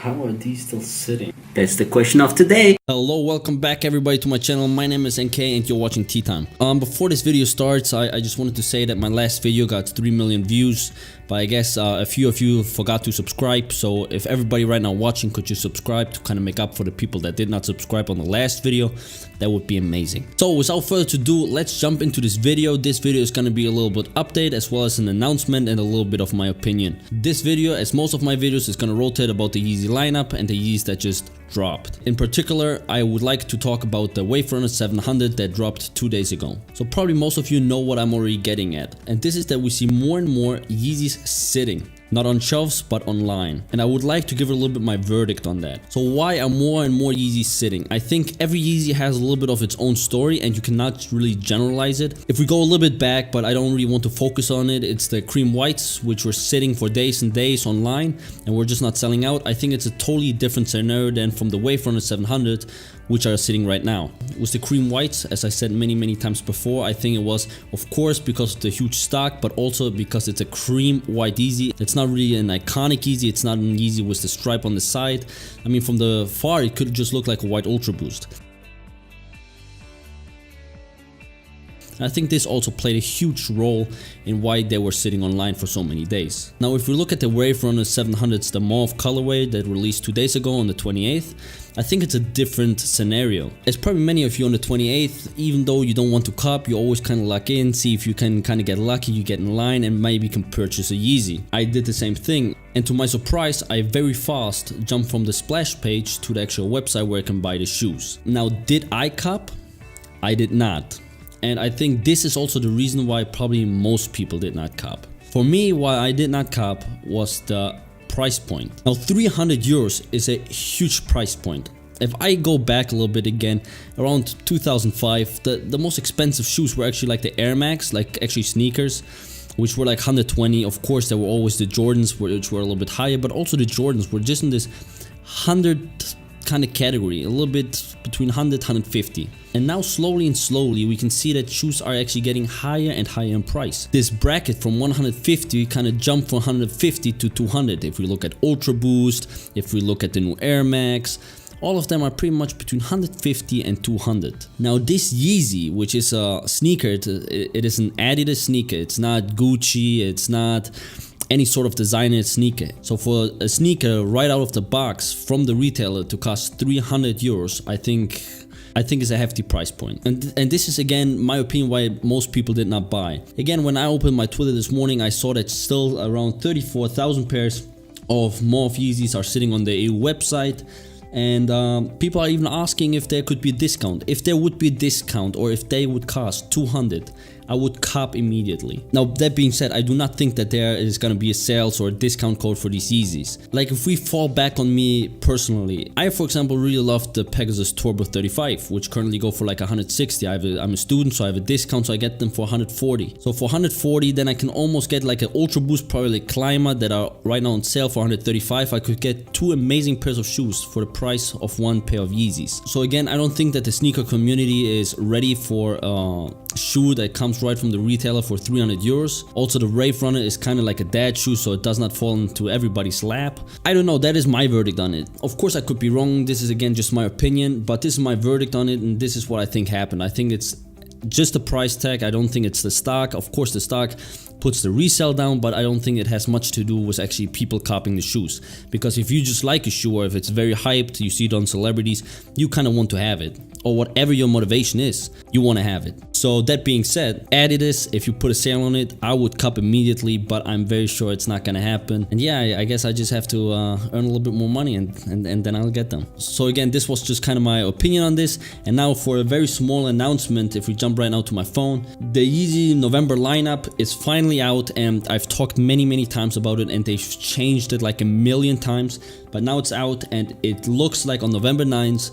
How are these still sitting? That's the question of today. Hello, welcome back everybody to my channel. My name is NK and you're watching Tea Time. Before this video starts, I just wanted to say that my last video got 3 million views, but I guess a few of you forgot to subscribe. So if everybody right now watching could you subscribe to kind of make up for the people that did not subscribe on the last video, that would be amazing. So without further ado, let's jump into this video. This video is going to be a little bit update as well as an announcement and a little bit of my opinion. This video, as most of my videos, is going to rotate about the Yeezy lineup and the Yeezys that just dropped. In particular, I would like to talk about the Waverunner 700 that dropped 2 days ago. So probably most of you know what I'm already getting at, and this is that we see more and more Yeezys sitting. Not on shelves, but online. And I would like to give a little bit my verdict on that. So why are more and more Yeezys sitting? I think every Yeezy has a little bit of its own story and you cannot really generalize it. If we go a little bit back, but I don't really want to focus on it, it's the cream whites, which were sitting for days and days online and we're just not selling out. I think it's a totally different scenario than from the Waverunner 700, which are sitting right now. With the cream whites, as I said many times before, I think it was, of course, because of the huge stock, but also because it's a cream white Yeezy. It's not really an iconic Yeezy, it's not an Yeezy with the stripe on the side. I mean, from the far, it could just look like a white Ultra Boost. I think this also played a huge role in why they were sitting online for so many days. Now, if we look at the Waverunner 700s, the mauve colorway that released 2 days ago on the 28th, I think it's a different scenario. As probably many of you on the 28th, even though you don't want to cop, you always kind of lock in, see if you can kind of get lucky, you get in line and maybe can purchase a Yeezy. I did the same thing, and to my surprise, I very fast jumped from the splash page to the actual website where I can buy the shoes. Now, did I cop? I did not. And I think this is also the reason why probably most people did not cop. For me, why I did not cop was the price point. Now 300 euros is a huge price point. If I go back a little bit again, around 2005, the most expensive shoes were actually like the Air Max, like actually sneakers, which were like 120. Of course, there were always the Jordans, which were a little bit higher, but also the Jordans were just in this 100 kind of category, a little bit between 100 150. And now slowly we can see that shoes are actually getting higher and higher in price. This bracket from 150 kind of jumped from 150 to 200. If we look at Ultra Boost, if we look at the new Air Max, all of them are pretty much between 150 and 200. Now this Yeezy, which is a sneaker, it is an Adidas sneaker. It's not Gucci, it's not any sort of designer sneaker. So for a sneaker right out of the box from the retailer to cost 300 euros, I think is a hefty price point. And this is again my opinion why most people did not buy. Again, when I opened my Twitter this morning, I saw that still around 34,000 pairs of Mauve Yeezys are sitting on the EU website. And people are even asking if there could be a discount. If there would be a discount or if they would cost 200, I would cop immediately. Now that being said, I do not think that there is going to be a sales or a discount code for these Yeezys. Like if we fall back on me personally, I for example really love the Pegasus Turbo 35, which currently go for like 160. I'm a student, so I have a discount, so I get them for 140. So for 140, then I can almost get like an Ultra Boost, probably like Climber, that are right now on sale for 135. I could get 2 amazing pairs of shoes for the price of 1 pair of Yeezys. So again, I don't think that the sneaker community is ready for shoe that comes right from the retailer for 300 euros. Also, the Waverunner is kind of like a dad shoe, so it does not fall into everybody's lap. I don't know, that is my verdict on it. Of course, I could be wrong. This is again just my opinion, but this is my verdict on it, and this is what I think happened. I think it's just the price tag. I don't think it's the stock. Of course, the stock puts the resale down, but I don't think it has much to do with actually people copying the shoes. Because if you just like a shoe, or if it's very hyped, you see it on celebrities, you kind of want to have it. Or whatever your motivation is, you want to have it. So that being said, Adidas, if you put a sale on it, I would cop immediately, but I'm very sure it's not gonna happen. And yeah, I guess I just have to earn a little bit more money and then I'll get them. So again, this was just kind of my opinion on this. And now for a very small announcement, if we jump right now to my phone, the Yeezy November lineup is finally out, and I've talked many times about it, and they've changed it like a million times, but now it's out, and it looks like on November 9th,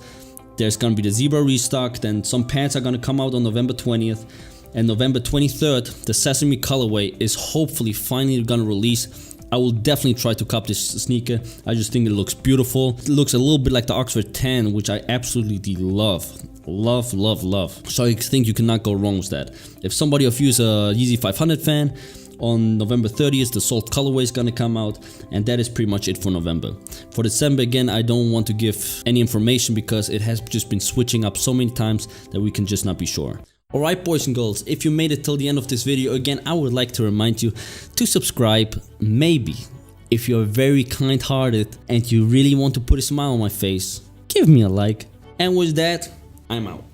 there's gonna be the Zebra restock, then some pants are gonna come out on November 20th, and November 23rd, the Sesame colorway is hopefully finally gonna release. I will definitely try to cop this sneaker. I just think it looks beautiful. It looks a little bit like the Oxford 10, which I absolutely love. Love. So I think you cannot go wrong with that. If somebody of you is a Yeezy 500 fan, On November 30th, the Salt colorway is gonna come out, and that is pretty much it for November. For December, again, I don't want to give any information because it has just been switching up so many times that we can just not be sure. Alright boys and girls, if you made it till the end of this video, again, I would like to remind you to subscribe. Maybe, if you're very kind-hearted and you really want to put a smile on my face, give me a like. And with that, I'm out.